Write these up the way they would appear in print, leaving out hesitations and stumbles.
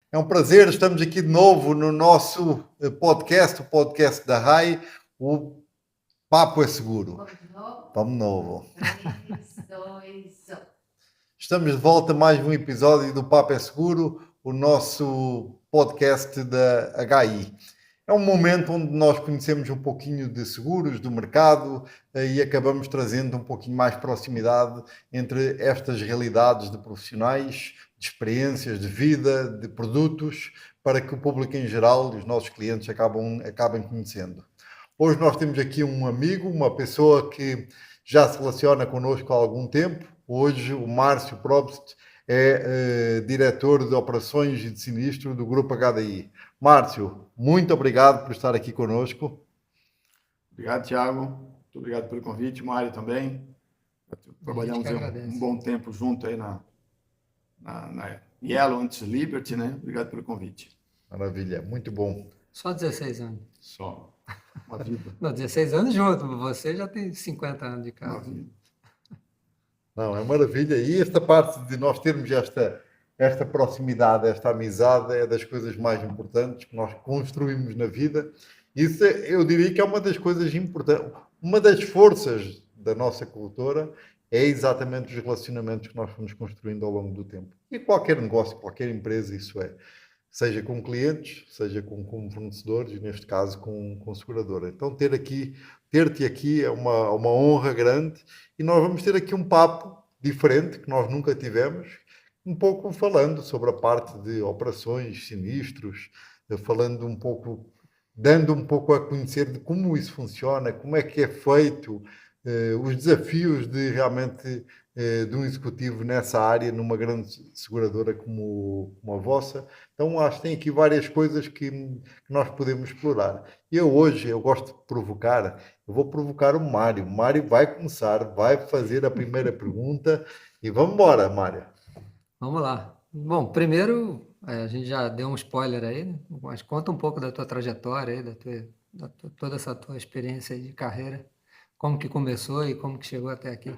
É um prazer, estamos aqui de novo no nosso podcast, o podcast da RAI, o Papo é Seguro. Vamos de novo. 3, 2, 1. Estamos de volta a mais um episódio do Papo é Seguro, o nosso podcast da HI. É um momento onde nós conhecemos um pouquinho de seguros, do mercado, e acabamos trazendo um pouquinho mais proximidade entre estas realidades de profissionais, de experiências, de vida, de produtos, para que o público em geral e os nossos clientes acabem conhecendo. Hoje nós temos aqui um amigo, uma pessoa que já se relaciona connosco há algum tempo. Hoje o Márcio Probst é diretor de operações e de sinistro do Grupo HDI. Márcio, muito obrigado por estar aqui conosco. Obrigado, Thiago. Muito obrigado pelo convite. Mário também. Trabalhamos um bom tempo junto aí na Yellow, antes Liberty, né? Obrigado pelo convite. Maravilha, muito bom. Só 16 anos. Só. Uma vida. Não, 16 anos junto. Você já tem 50 anos de casa. Uma vida. Não, é maravilha. E esta parte de nós termos esta proximidade, esta amizade, é das coisas mais importantes que nós construímos na vida. Isso eu diria que é uma das coisas importantes. Uma das forças da nossa cultura é exatamente os relacionamentos que nós fomos construindo ao longo do tempo. E qualquer negócio, qualquer empresa, isso é. Seja com clientes, seja com fornecedores e, neste caso, com seguradora. Então, ter-te aqui é uma honra grande e nós vamos ter aqui um papo diferente que nós nunca tivemos, um pouco falando sobre a parte de operações, sinistros, falando um pouco, dando um pouco a conhecer de como isso funciona, como é que é feito, os desafios de realmente de um executivo nessa área, numa grande seguradora como a vossa. Então, acho que tem aqui várias coisas que nós podemos explorar. Hoje, eu gosto de provocar, eu vou provocar o Mário. O Mário vai começar, vai fazer a primeira pergunta e vamos embora, Mário. Vamos lá. Bom, primeiro, a gente já deu um spoiler aí, né? Mas conta um pouco da tua trajetória aí, toda essa tua experiência aí de carreira. Como que começou e como que chegou até aqui?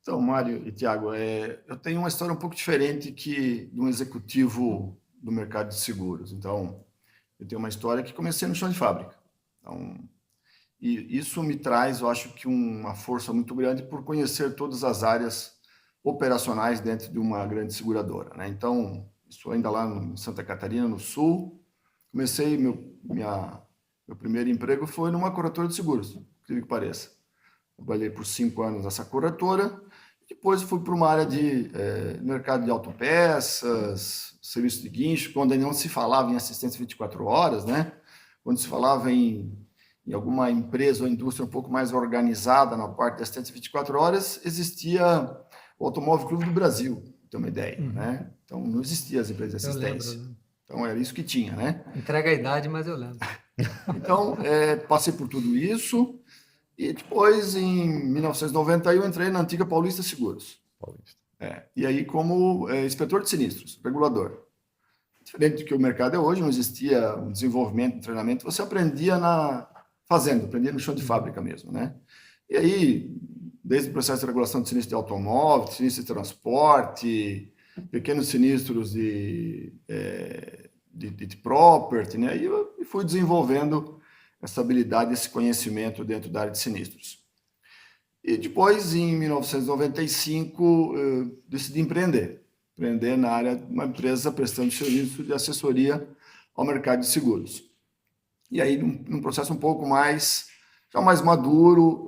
Então, Mário e Thiago, eu tenho uma história um pouco diferente que de um executivo do mercado de seguros. Então, eu tenho uma história que comecei no chão de fábrica. Então, e isso me traz, eu acho que uma força muito grande por conhecer todas as áreas operacionais dentro de uma grande seguradora, né? Então, isso ainda lá em Santa Catarina, no Sul. Comecei, meu primeiro emprego foi numa corretora de seguros, incrível que pareça. Trabalhei por 5 anos nessa corretora. Depois fui para uma área de mercado de autopeças, serviço de guincho, quando não se falava em assistência 24 horas, né? Quando se falava em alguma empresa ou indústria um pouco mais organizada na parte de assistência 24 horas, existia o Automóvel Clube do Brasil, para ter uma ideia, né? Então, não existia as empresas de assistência. Eu lembro, né? Então, era isso que tinha, né? Entrega a idade, mas eu lembro. Então, passei por tudo isso e depois, em 1991, entrei na antiga Paulista Seguros. E aí, como inspetor de sinistros, regulador. Diferente do que o mercado é hoje, não existia um desenvolvimento, um treinamento, você aprendia aprendia no chão de fábrica mesmo, né? E aí, desde o processo de regulação de sinistro de automóvel, sinistro de transporte, pequenos sinistros de property, né? E eu fui desenvolvendo essa habilidade, esse conhecimento dentro da área de sinistros. E depois, em 1995, eu decidi empreender na área de uma empresa prestando serviço de assessoria ao mercado de seguros. E aí, num processo um pouco mais maduro,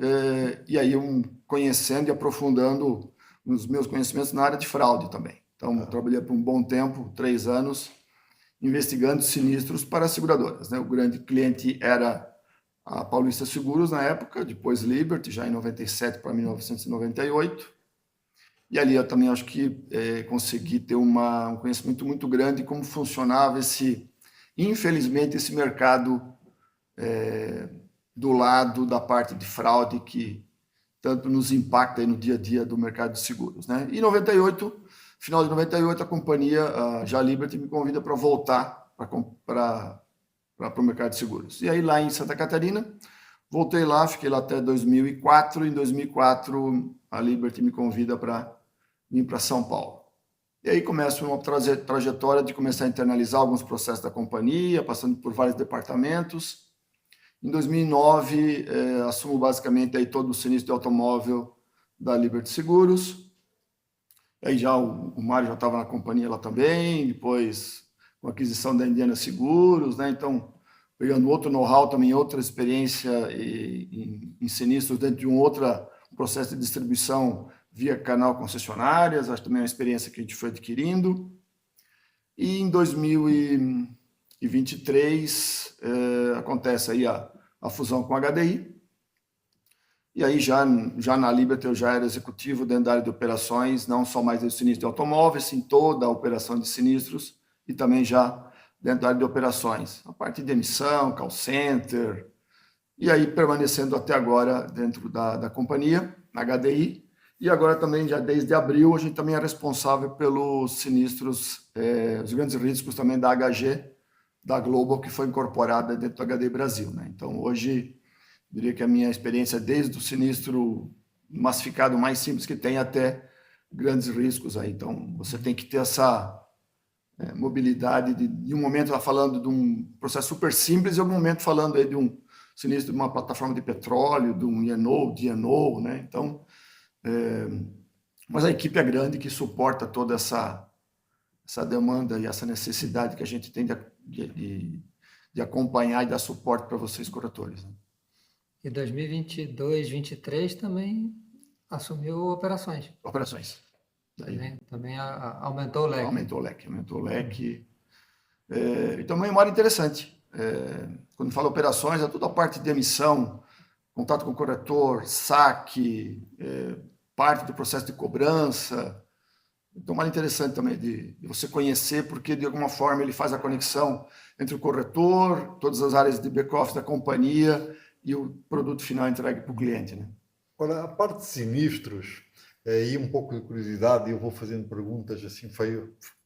e aí conhecendo e aprofundando os meus conhecimentos na área de fraude também. Então, eu trabalhei por um bom tempo, 3 anos, investigando sinistros para as seguradoras, né? O grande cliente era a Paulista Seguros na época, depois Liberty, já em 97 para 1998. E ali eu também acho que consegui ter um conhecimento muito grande de como funcionava infelizmente, esse mercado do lado da parte de fraude que tanto nos impacta aí no dia a dia do mercado de seguros, né? E em 98, final de 98, a companhia, já Liberty, me convida para voltar para o mercado de seguros. E aí, lá em Santa Catarina, voltei lá, fiquei lá até 2004. Em 2004, a Liberty me convida para vir para São Paulo. E aí começa uma trajetória de começar a internalizar alguns processos da companhia, passando por vários departamentos. Em 2009, assumo basicamente aí todo o sinistro de automóvel da Liberty Seguros. Aí já o Mário já estava na companhia lá também, depois com a aquisição da Indiana Seguros, né? Então, pegando outro know-how também, outra experiência em sinistros dentro de um processo de distribuição via canal concessionárias, acho também uma experiência que a gente foi adquirindo. E em 2023 acontece aí a fusão com a HDI, e aí já na Liberty eu já era executivo dentro da área de operações, não só mais do sinistro de automóveis, sim toda a operação de sinistros, e também já dentro da área de operações, a parte de emissão, call center, e aí permanecendo até agora dentro da companhia, na HDI, e agora também, já desde abril, a gente também é responsável pelos sinistros, os grandes riscos também da HG, da Global, que foi incorporada dentro do HDI Brasil, né? Então, hoje, eu diria que a minha experiência é desde o sinistro massificado mais simples que tem até grandes riscos aí. Então, você tem que ter essa mobilidade de um momento tá falando de um processo super simples e outro momento falando aí de um sinistro de uma plataforma de petróleo, de um E&O, D&O, né? Então, mas a equipe é grande que suporta toda essa demanda e essa necessidade que a gente tem de acompanhar e dar suporte para vocês, corretores, né? E 2022, 2023 também assumiu operações. Operações. Também aumentou o leque. Aumentou o leque. E também uma área interessante. Quando fala operações, é toda a parte de emissão, contato com o corretor, saque, parte do processo de cobrança. Então, uma área interessante também de você conhecer, porque de alguma forma ele faz a conexão entre o corretor, todas as áreas de back-office da companhia e o produto final entregue para o cliente, né? Ora, a parte de sinistros, aí um pouco de curiosidade, e eu vou fazendo perguntas assim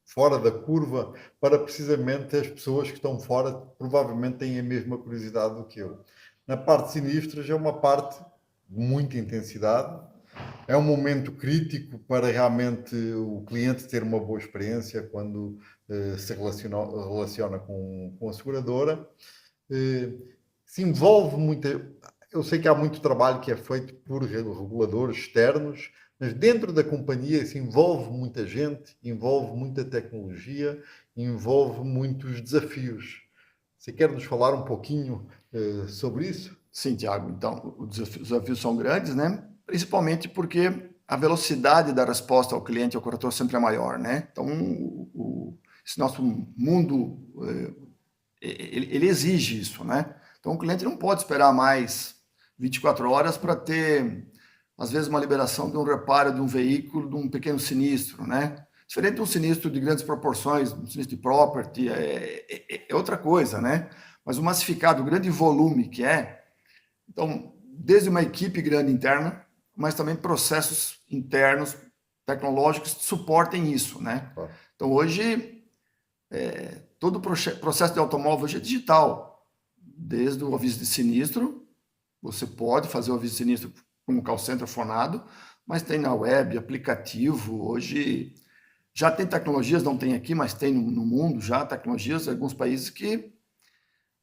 fora da curva, para precisamente as pessoas que estão fora provavelmente têm a mesma curiosidade do que eu. Na parte de sinistros é uma parte de muita intensidade, é um momento crítico para realmente o cliente ter uma boa experiência quando se relaciona com a seguradora. Se envolve muita... Eu sei que há muito trabalho que é feito por reguladores externos, mas dentro da companhia se envolve muita gente, envolve muita tecnologia, envolve muitos desafios. Você quer nos falar um pouquinho sobre isso? Sim, Tiago. Então, os desafios são grandes, né? Principalmente porque a velocidade da resposta ao cliente e ao corretor sempre é maior, né? Então, esse nosso mundo, ele exige isso, né? Então, o cliente não pode esperar mais 24 horas para ter, às vezes, uma liberação de um reparo de um veículo, de um pequeno sinistro, né? Diferente de um sinistro de grandes proporções, um sinistro de property, é outra coisa, né? Mas o massificado, o grande volume que é, então, desde uma equipe grande interna, mas também processos internos, tecnológicos que suportem isso, né? Então, hoje, todo o processo de automóvel hoje é digital. Desde o aviso de sinistro, você pode fazer o aviso de sinistro com o call center fonado, mas tem na web, aplicativo. Hoje já tem tecnologias, não tem aqui, mas tem no mundo já tecnologias em alguns países que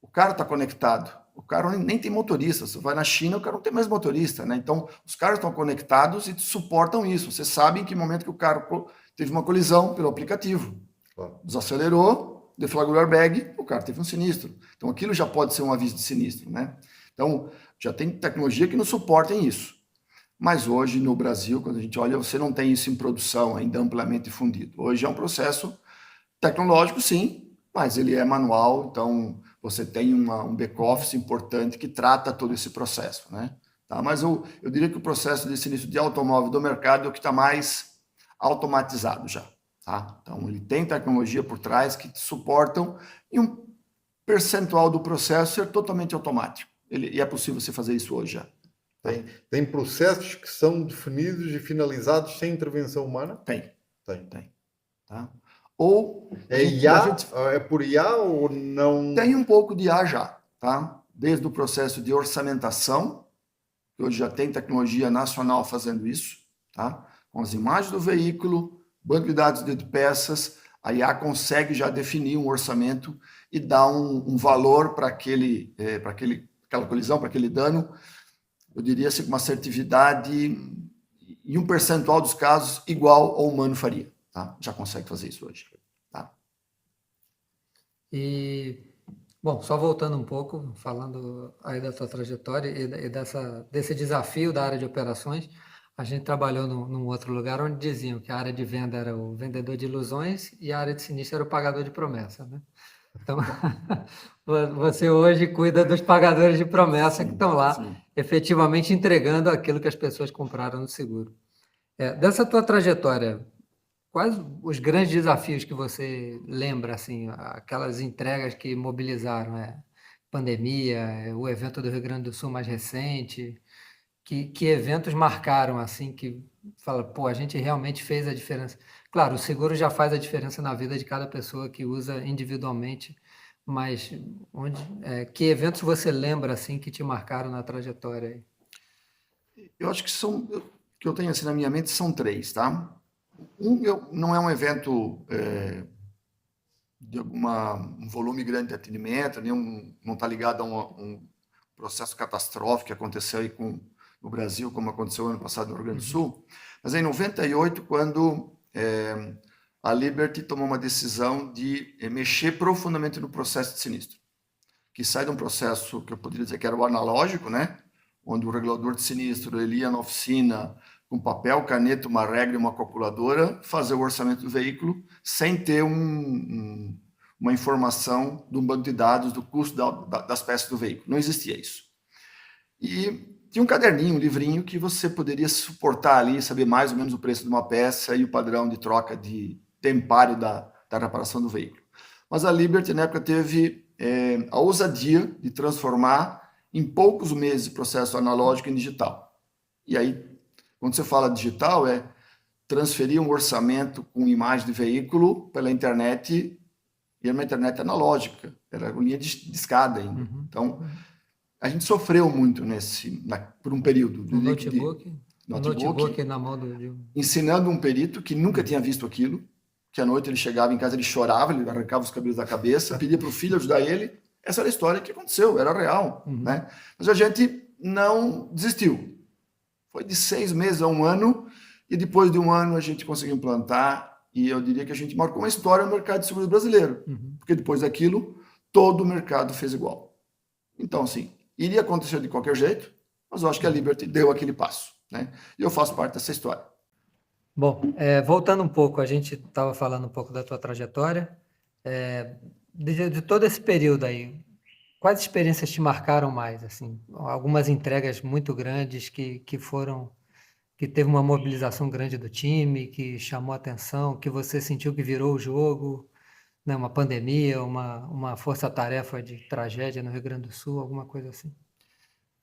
o cara está conectado. O carro nem tem motorista. Você vai na China, o carro não tem mais motorista, né? Então, os carros estão conectados e suportam isso. Você sabe em que momento que o carro teve uma colisão pelo aplicativo. Desacelerou, deflagrou o airbag, o carro teve um sinistro. Então, aquilo já pode ser um aviso de sinistro, né? Então, já tem tecnologia que não suportem isso. Mas hoje, no Brasil, quando a gente olha, você não tem isso em produção ainda amplamente difundido. Hoje é um processo tecnológico, sim, mas ele é manual, então você tem um back-office importante que trata todo esse processo, né? Tá? Mas eu diria que o processo de sinistro de automóvel do mercado é o que está mais automatizado já. Tá? Então, ele tem tecnologia por trás que suportam e um percentual do processo ser totalmente automático. E é possível você fazer isso hoje já. Tem processos que são definidos e finalizados sem intervenção humana? Tem. Tá? Ou é por IA ou não? Tem um pouco de IA já, tá? Desde o processo de orçamentação, que hoje já tem tecnologia nacional fazendo isso, tá? Com as imagens do veículo, banco de dados de peças, a IA consegue já definir um orçamento e dar um valor para aquela colisão, para aquele dano, eu diria assim, com uma assertividade em um percentual dos casos igual ao humano faria. Tá? Já consegue fazer isso hoje. Tá? E, bom, só voltando um pouco, falando aí da tua trajetória e desse desafio da área de operações, a gente trabalhou num outro lugar onde diziam que a área de venda era o vendedor de ilusões e a área de sinistro era o pagador de promessa, né? Então, você hoje cuida dos pagadores de promessa que estão lá, Sim. efetivamente entregando aquilo que as pessoas compraram no seguro. Dessa tua trajetória, quais os grandes desafios que você lembra, assim, aquelas entregas que mobilizaram, pandemia, o evento do Rio Grande do Sul mais recente, que eventos marcaram, assim, que fala, pô, a gente realmente fez a diferença. Claro, o seguro já faz a diferença na vida de cada pessoa que usa individualmente, mas que eventos você lembra, assim, que te marcaram na trajetória aí? Eu acho que eu tenho assim na minha mente são 3, tá? Não é um evento de um volume grande de atendimento, não está ligado a um processo catastrófico que aconteceu aí no Brasil, como aconteceu ano passado no Rio Grande do Sul, mas em 98, quando a Liberty tomou uma decisão de mexer profundamente no processo de sinistro, que sai de um processo que eu poderia dizer que era o analógico, né? Onde o regulador de sinistro ele ia na oficina com papel, caneta, uma regra e uma calculadora, fazer o orçamento do veículo sem ter uma informação de um banco de dados do custo das peças do veículo. Não existia isso. E tinha um caderninho, um livrinho que você poderia suportar ali, saber mais ou menos o preço de uma peça e o padrão de troca de tempário da reparação do veículo. Mas a Liberty, na época, teve a ousadia de transformar em poucos meses o processo analógico em digital. E aí, quando você fala digital, transferir um orçamento com imagem de veículo pela internet, e era uma internet analógica, era linha de escada ainda. Então, a gente sofreu muito por um período. Um notebook na mão ensinando um perito que nunca tinha visto aquilo, que à noite ele chegava em casa, ele chorava, ele arrancava os cabelos da cabeça, pedia para o filho ajudar ele. Essa era a história que aconteceu, era real. Né? Mas a gente não desistiu. Foi de 6 meses a 1 ano, e depois de 1 ano a gente conseguiu implantar, e eu diria que a gente marcou uma história no mercado de seguros brasileiro, porque depois daquilo, todo o mercado fez igual. Então, assim, iria acontecer de qualquer jeito, mas eu acho que a Liberty deu aquele passo. Né? E eu faço parte dessa história. Bom, voltando um pouco, a gente estava falando um pouco da tua trajetória, de todo esse período aí, quais experiências te marcaram mais? Assim, algumas entregas muito grandes que teve uma mobilização grande do time, que chamou a atenção, que você sentiu que virou o jogo, né? Uma pandemia, uma força-tarefa de tragédia no Rio Grande do Sul, alguma coisa assim?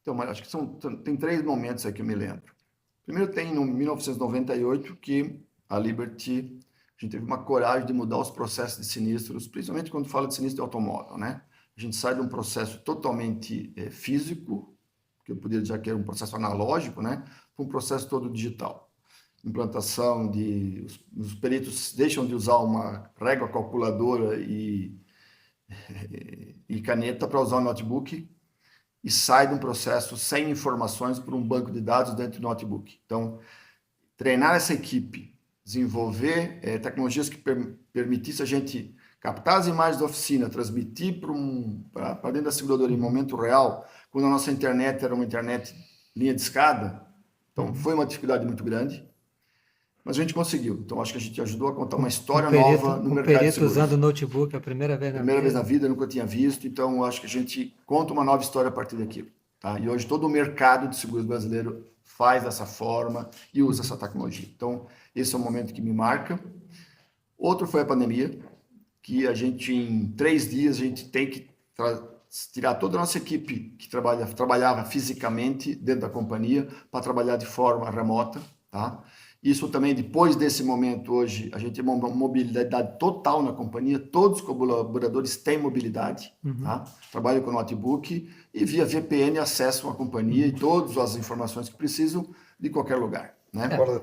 Então, acho que tem 3 momentos aí que eu me lembro. Primeiro tem no 1998 que a Liberty, a gente teve uma coragem de mudar os processos de sinistros, principalmente quando fala de sinistro de automóvel, né? A gente sai de um processo totalmente físico, que eu poderia dizer que era um processo analógico, né? Para um processo todo digital. Implantação os peritos deixam de usar uma régua calculadora e caneta para usar o notebook, e sai de um processo sem informações para um banco de dados dentro do notebook. Então, treinar essa equipe, desenvolver tecnologias que permitissem a gente captar as imagens da oficina, transmitir para dentro da seguradora em momento real, quando a nossa internet era uma internet linha de escada. Então, foi uma dificuldade muito grande, mas a gente conseguiu. Então, acho que a gente ajudou a contar uma história nova no mercado de seguros. Usando o notebook a primeira vez na vida. Primeira vez na vida, nunca tinha visto. Então, acho que a gente conta uma nova história a partir daquilo. Tá? E hoje todo o mercado de seguros brasileiro faz dessa forma e usa essa tecnologia. Então, esse é um momento que me marca. Outro foi a pandemia, que a gente, em 3 dias, a gente tem que tirar toda a nossa equipe que trabalhava fisicamente dentro da companhia para trabalhar de forma remota. Tá? Isso também, depois desse momento, hoje, a gente tem uma mobilidade total na companhia, todos os colaboradores têm mobilidade, tá? Trabalham com notebook e via VPN acessam a companhia e todas as informações que precisam de qualquer lugar. né? Agora,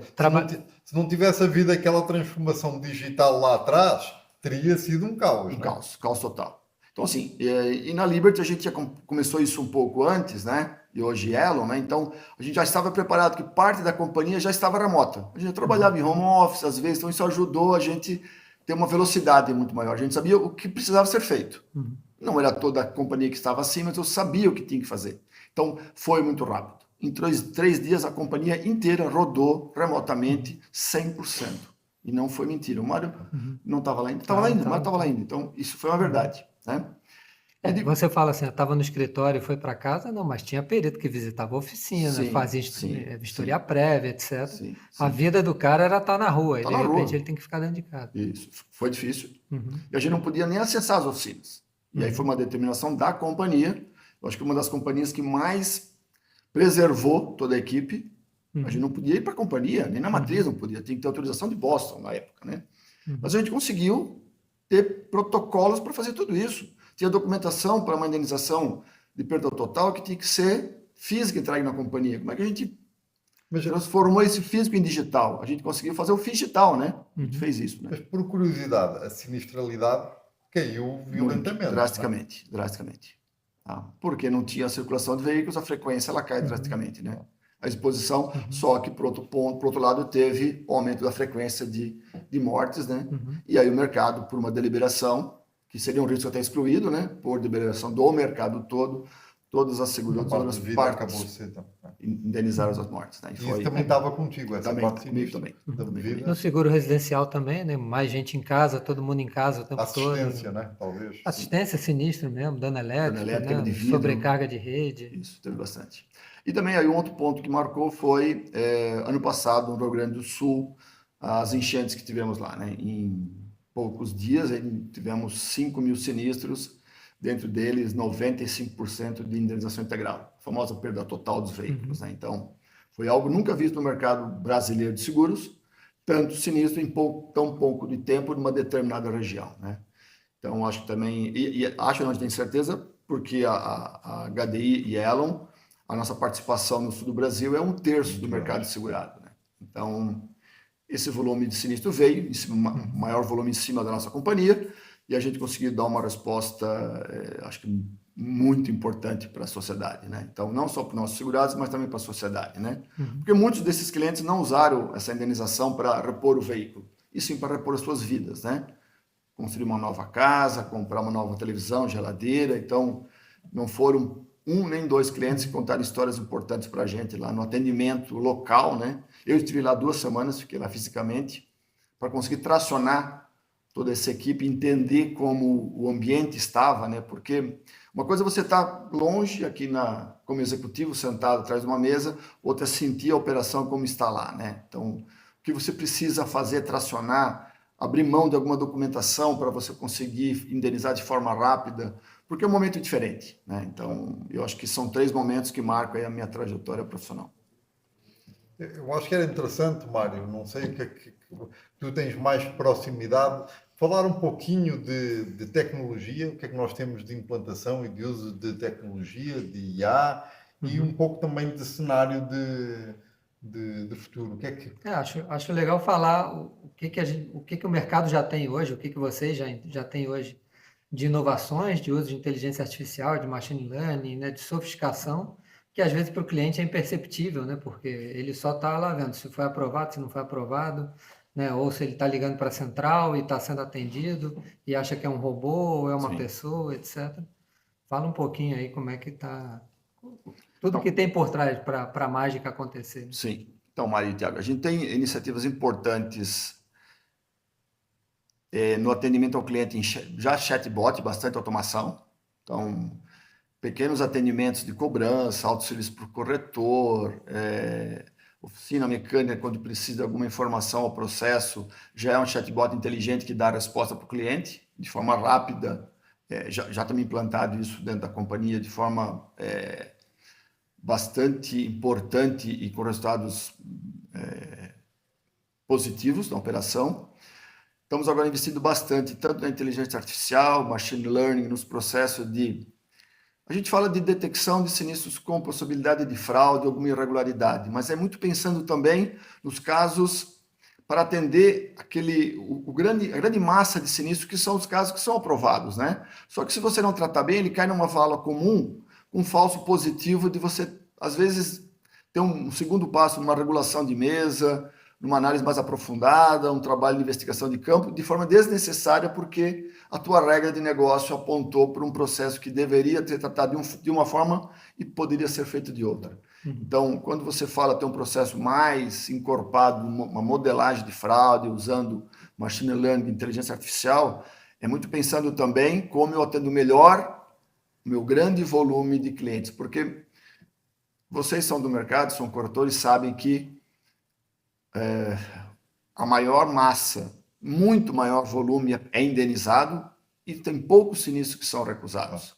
se não tivesse havido aquela transformação digital lá atrás, teria sido um caos, Um né? caos total. Então, assim, e na Liberty a gente já começou isso um pouco antes, né? E hoje Elon, né? Então, a gente já estava preparado que parte da companhia já estava remota. A gente já trabalhava em home office, às vezes, então isso ajudou a gente ter uma velocidade muito maior. A gente sabia o que precisava ser feito. Não era toda a companhia que estava assim, mas eu sabia o que tinha que fazer. Então, foi muito rápido. Em 3 dias, a companhia inteira rodou remotamente 100%. E não foi mentira. O Mário não estava lá ainda. Estava lá ainda, o Mário estava lá ainda. Então, isso foi uma verdade, né? Você fala assim, eu estava no escritório e foi para casa, não, mas tinha período que visitava a oficina, Sim, fazia sim, vistoria sim, prévia, etc. sim, A sim. vida do cara era estar na rua, e Tá de na repente ele rua. tem que ficar dentro de casa. Isso. Foi difícil. Uhum, E a gente não podia nem acessar as oficinas. E aí foi uma determinação da companhia. Eu acho que uma das companhias que mais preservou toda a equipe. A gente não podia ir para a companhia, nem na matriz não podia. Tinha que ter autorização de Boston na época, né? Mas a gente conseguiu ter protocolos para fazer tudo isso. Tinha documentação para uma indenização de perda total que tinha que ser física entregue na companhia. Como é que a gente Mas, transformou esse físico em digital? A gente conseguiu fazer o digital, né? A gente fez isso, né? mas por curiosidade, a sinistralidade caiu Muito, violentamente, não é? drasticamente. Tá? Porque não tinha circulação de veículos, a frequência ela cai drasticamente, né? A exposição, só que por outro lado teve o aumento da frequência de mortes, né? E aí o mercado, por uma deliberação, que seria um risco até excluído, né? Por deliberação do mercado todo, todas as A seguradoras, parte todas de as vida acabou partes de ser. Então, indenizaram as mortes, né? E isso foi também estava contigo, essa também parte comigo sinistra também. da Também vida. No seguro residencial também, né? Mais gente em casa, todo mundo em casa o tempo Assistência, todo. né? Talvez. Assistência sinistro mesmo, dano Dano elétrico, elétrica, né? de vidro, Sobrecarga de rede. isso, teve bastante. E também aí um outro ponto que marcou foi, ano passado, no Rio Grande do Sul, as enchentes que tivemos lá, né? Em poucos dias, aí tivemos 5.000 sinistros, dentro deles 95% de indenização integral, a famosa perda total dos veículos, né? Então, foi algo nunca visto no mercado brasileiro de seguros, tanto sinistro em tão pouco de tempo numa determinada região, né? Então, acho que também, acho, não tenho certeza, porque a HDI e Elon, a nossa participação no sul do Brasil é 1/3 do mercado segurado, né? Então, esse volume de sinistro veio, maior volume em cima da nossa companhia, e a gente conseguiu dar uma resposta, acho que muito importante para a sociedade, né? Então, não só para os nossos segurados, mas também para a sociedade, né? Porque muitos desses clientes não usaram essa indenização para repor o veículo, e sim para repor as suas vidas, né? Construir uma nova casa, comprar uma nova televisão, geladeira. Então, não foram um nem dois clientes que contaram histórias importantes para a gente lá no atendimento local, né? Eu estive lá 2 semanas, fiquei lá fisicamente, para conseguir tracionar toda essa equipe, entender como o ambiente estava, né? Porque uma coisa é você estar longe aqui como executivo, sentado atrás de uma mesa, outra é sentir a operação como está lá, né? Então, o que você precisa fazer é tracionar, abrir mão de alguma documentação para você conseguir indenizar de forma rápida, porque é um momento diferente, né? Então, eu acho que são 3 momentos que marcam aí a minha trajetória profissional. Eu acho que era interessante, Mário, não sei o que é que tu tens mais proximidade, falar um pouquinho de tecnologia, o que é que nós temos de implantação e de uso de tecnologia, de IA, e um pouco também de cenário de futuro. O que é que Acho legal falar o que que o mercado já tem hoje, o que que vocês já têm hoje de inovações, de uso de inteligência artificial, de machine learning, né, de sofisticação, que às vezes para o cliente é imperceptível, né, porque ele só está lá vendo se foi aprovado, se não foi aprovado, né, ou se ele está ligando para a central e está sendo atendido e acha que é um robô ou é uma Sim. pessoa, etc. Fala um pouquinho aí como é que está, tudo Então, que tem por trás para a mágica acontecer. sim. Então, Mário e Tiago, a gente tem iniciativas importantes no atendimento ao cliente, já chatbot, bastante automação. Então, pequenos atendimentos de cobrança, autosserviço para o corretor, oficina mecânica, quando precisa de alguma informação ao processo, já é um chatbot inteligente que dá a resposta para o cliente de forma rápida. Já estamos implantado isso dentro da companhia de forma bastante importante e com resultados positivos na operação. Estamos agora investindo bastante, tanto na inteligência artificial, machine learning, nos processos de A gente fala de detecção de sinistros com possibilidade de fraude, alguma irregularidade, mas é muito pensando também nos casos para atender a grande massa de sinistros, que são os casos que são aprovados, né? Só que se você não tratar bem, ele cai numa vala comum, um falso positivo de você, às vezes, ter um segundo passo numa regulação de mesa, numa análise mais aprofundada, um trabalho de investigação de campo, de forma desnecessária, porque a tua regra de negócio apontou para um processo que deveria ser tratado de uma forma e poderia ser feito de outra. Então, quando você fala ter um processo mais encorpado, uma modelagem de fraude, usando machine learning, inteligência artificial, é muito pensando também como eu atendo melhor o meu grande volume de clientes, porque vocês são do mercado, são corretores, sabem que a maior massa, muito maior volume é indenizado e tem poucos sinistros que são recusados.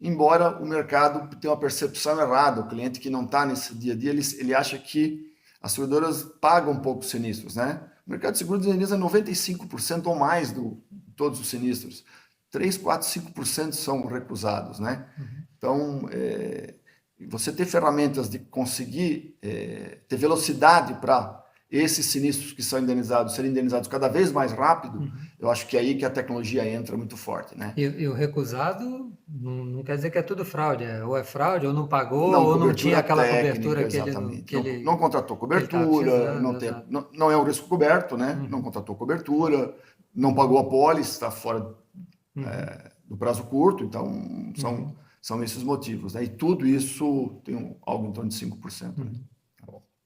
Embora o mercado tenha uma percepção errada, o cliente que não está nesse dia a dia, ele acha que as seguradoras pagam poucos sinistros, né? O mercado de seguros indeniza 95% ou mais de todos os sinistros. 3, 4, 5% são recusados, né? Então, você ter ferramentas de conseguir ter velocidade para esses sinistros que são indenizados serem indenizados cada vez mais rápido, eu acho que é aí que a tecnologia entra muito forte, né? E o recusado não quer dizer que é tudo fraude, ou é fraude, ou não pagou, Não, ou não cobertura tinha aquela técnica, cobertura que exatamente. Não contratou que ele estava cobertura, precisando. Exato. não é um risco coberto, né? Não contratou cobertura, não pagou a pólice, está fora do prazo curto, então são esses motivos, né? E tudo isso tem algo em torno de 5%. Né?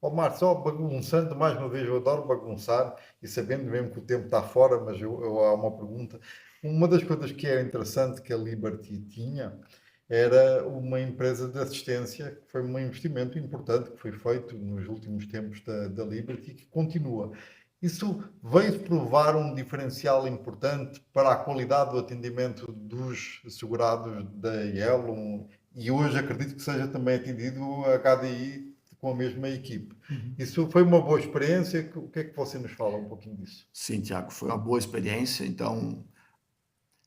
Ó, Marcos, só bagunçando, mais uma vez, eu adoro bagunçar e sabendo mesmo que o tempo está fora, mas há uma pergunta. Uma das coisas que era interessante que a Liberty tinha era uma empresa de assistência, que foi um investimento importante que foi feito nos últimos tempos da Liberty, que continua. Isso veio provar um diferencial importante para a qualidade do atendimento dos segurados da Yellow, e hoje acredito que seja também atendido a HDI com a mesma equipe. Isso foi uma boa experiência. O que é que você nos fala um pouquinho disso? Sim, Tiago, foi uma boa experiência. Então,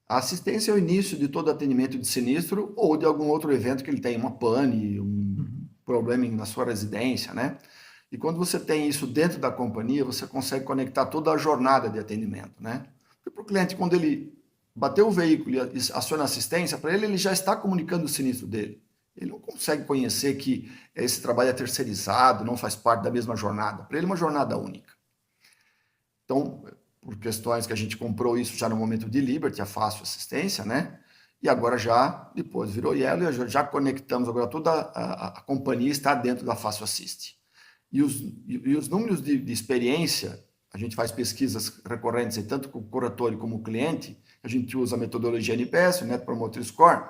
a assistência é o início de todo atendimento de sinistro ou de algum outro evento que ele tenha uma pane, um problema na sua residência, né? E quando você tem isso dentro da companhia, você consegue conectar toda a jornada de atendimento, né? Porque para o cliente, quando ele bateu o veículo e aciona assistência, para ele já está comunicando o sinistro dele. Ele não consegue conhecer que esse trabalho é terceirizado, não faz parte da mesma jornada. Para ele é uma jornada única. Então, por questões que a gente comprou isso já no momento de Liberty, a Fácil Assistência, né? E agora depois virou Yellow, e já conectamos, agora toda a companhia está dentro da Fácil Assist. E os números de experiência, a gente faz pesquisas recorrentes, tanto com o corretor como o cliente, a gente usa a metodologia NPS, o Net Promoter Score.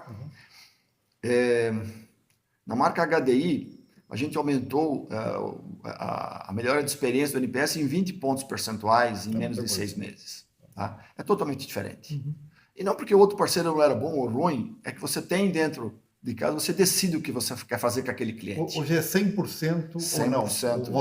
Na marca HDI, a gente aumentou a melhora de experiência do NPS em 20 pontos percentuais em menos de 6 meses. Tá? É totalmente diferente. E não porque o outro parceiro não era bom ou ruim, é que você tem dentro de casa, você decide o que você quer fazer com aquele cliente. Hoje é 100%, 100%. ou não?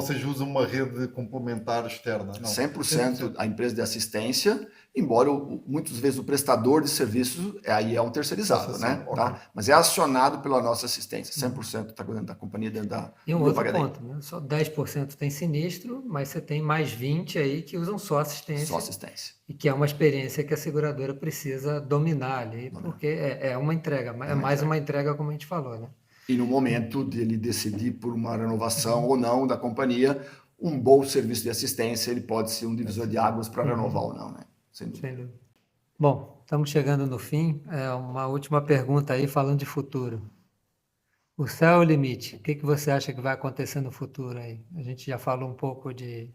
Vocês usam uma rede complementar externa? Não. 100% a empresa de assistência, embora muitas vezes o prestador de serviços aí é um terceirizado, né? Okay. Tá? Mas é acionado pela nossa assistência, 100% está dentro da companhia, dentro da E um outro ponto, né? Só 10% tem sinistro, mas você tem mais 20 aí que usam só assistência. Só assistência. E que é uma experiência que a seguradora precisa dominar ali, porque é uma entrega, é mais uma entrega, como a gente falou, né? E no momento de ele decidir por uma renovação ou não da companhia, um bom serviço de assistência, ele pode ser um divisor de águas para renovar ou não, né? Sem dúvida. Sem dúvida. Bom, estamos chegando no fim. Uma última pergunta aí, falando de futuro. O céu é o limite. O que você acha que vai acontecer no futuro aí? A gente já falou um pouco de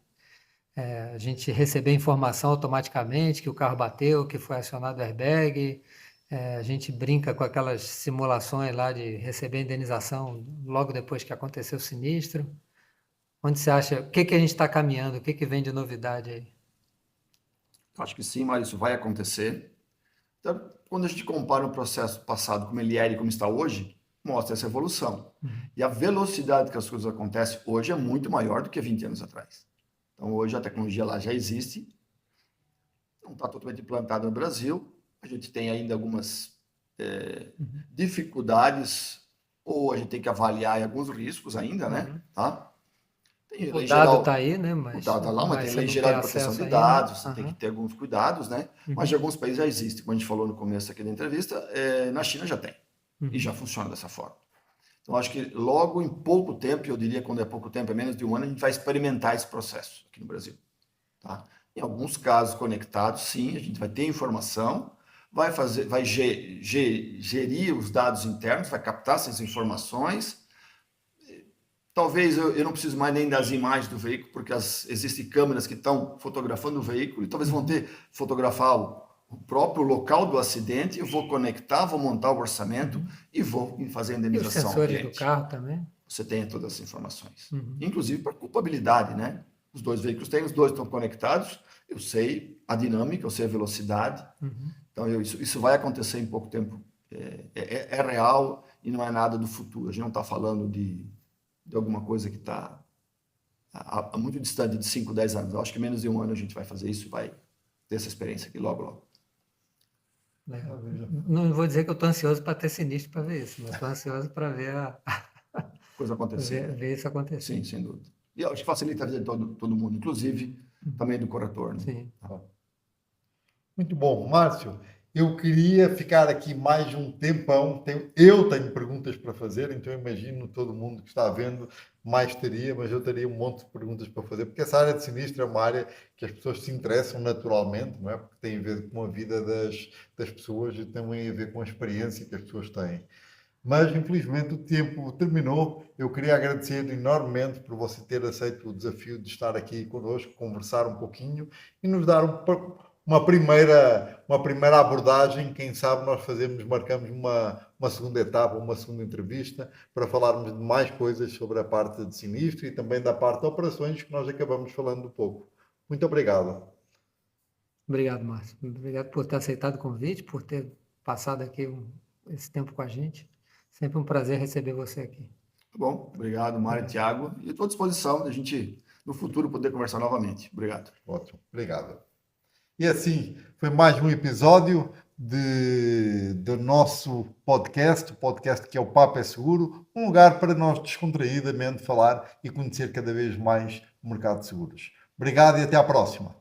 a gente receber informação automaticamente que o carro bateu, que foi acionado o airbag. A gente brinca com aquelas simulações lá de receber indenização logo depois que aconteceu o sinistro. Onde você acha, o que a gente está caminhando, o que vem de novidade aí? Acho que sim, mas isso vai acontecer. Então, quando a gente compara o processo passado como ele era e como está hoje, mostra essa evolução. E a velocidade que as coisas acontecem hoje é muito maior do que 20 anos atrás. Então, hoje a tecnologia lá já existe, não está totalmente implantada no Brasil, a gente tem ainda algumas dificuldades, ou a gente tem que avaliar alguns riscos ainda, né? Tá? Tem O lei dado geral, está aí, né? o Mas, dado está lá, mas tem você lei não geral tem de proteção acesso de ainda. dados, você tem Aham. que ter alguns cuidados, né? Mas em alguns países já existe, como a gente falou no começo aqui da entrevista, na China já tem, e já funciona dessa forma. Então, acho que logo em pouco tempo, eu diria quando é pouco tempo, é menos de um ano, a gente vai experimentar esse processo aqui no Brasil. Tá? Em alguns casos conectados, sim, a gente vai ter informação, vai gerir os dados internos, vai captar essas informações. Talvez eu não preciso mais nem das imagens do veículo, porque existem câmeras que estão fotografando o veículo, e talvez vão fotografar o próprio local do acidente, eu vou conectar, vou montar o orçamento e vou fazer a E os indenização ao sensores do cliente. carro também? Você tem todas as informações. Inclusive para culpabilidade, né? Os dois veículos têm, os dois estão conectados, eu sei a dinâmica, eu sei a velocidade. Então, isso vai acontecer em pouco tempo. É real e não é nada do futuro. A gente não está falando de alguma coisa que está muito distante de 5, 10 anos. Eu acho que menos de um ano a gente vai fazer isso e vai ter essa experiência aqui logo, logo. Legal. Não vou dizer que eu estou ansioso para ter sinistro para ver isso, mas estou ansioso para ver, Coisa acontecer. ver isso acontecer. Sim, sem dúvida. E eu acho que facilita a vida de todo mundo, inclusive também do corretor. Né? Sim. Muito bom, Márcio. Eu queria ficar aqui mais um tempão. Eu tenho perguntas para fazer, então imagino todo mundo que está vendo mais teria, mas eu teria um monte de perguntas para fazer, porque essa área de sinistro é uma área que as pessoas se interessam naturalmente, não é? Porque tem a ver com a vida das pessoas e também a ver com a experiência que as pessoas têm. Mas, infelizmente, o tempo terminou. Eu queria agradecer enormemente por você ter aceito o desafio de estar aqui connosco, conversar um pouquinho e nos dar uma primeira abordagem. Quem sabe nós marcamos uma segunda etapa, uma segunda entrevista, para falarmos de mais coisas sobre a parte de sinistro e também da parte de operações, que nós acabamos falando um pouco. Muito obrigado. Obrigado, Márcio. Obrigado por ter aceitado o convite, por ter passado aqui esse tempo com a gente. Sempre um prazer receber você aqui. Tá bom, obrigado, Mário e Tiago. E estou à disposição da gente, no futuro, poder conversar novamente. Obrigado. Ótimo, obrigado. E assim, foi mais um episódio do nosso podcast, o podcast que é o Papo é Seguro, um lugar para nós descontraídamente falar e conhecer cada vez mais o mercado de seguros. Obrigado e até à próxima.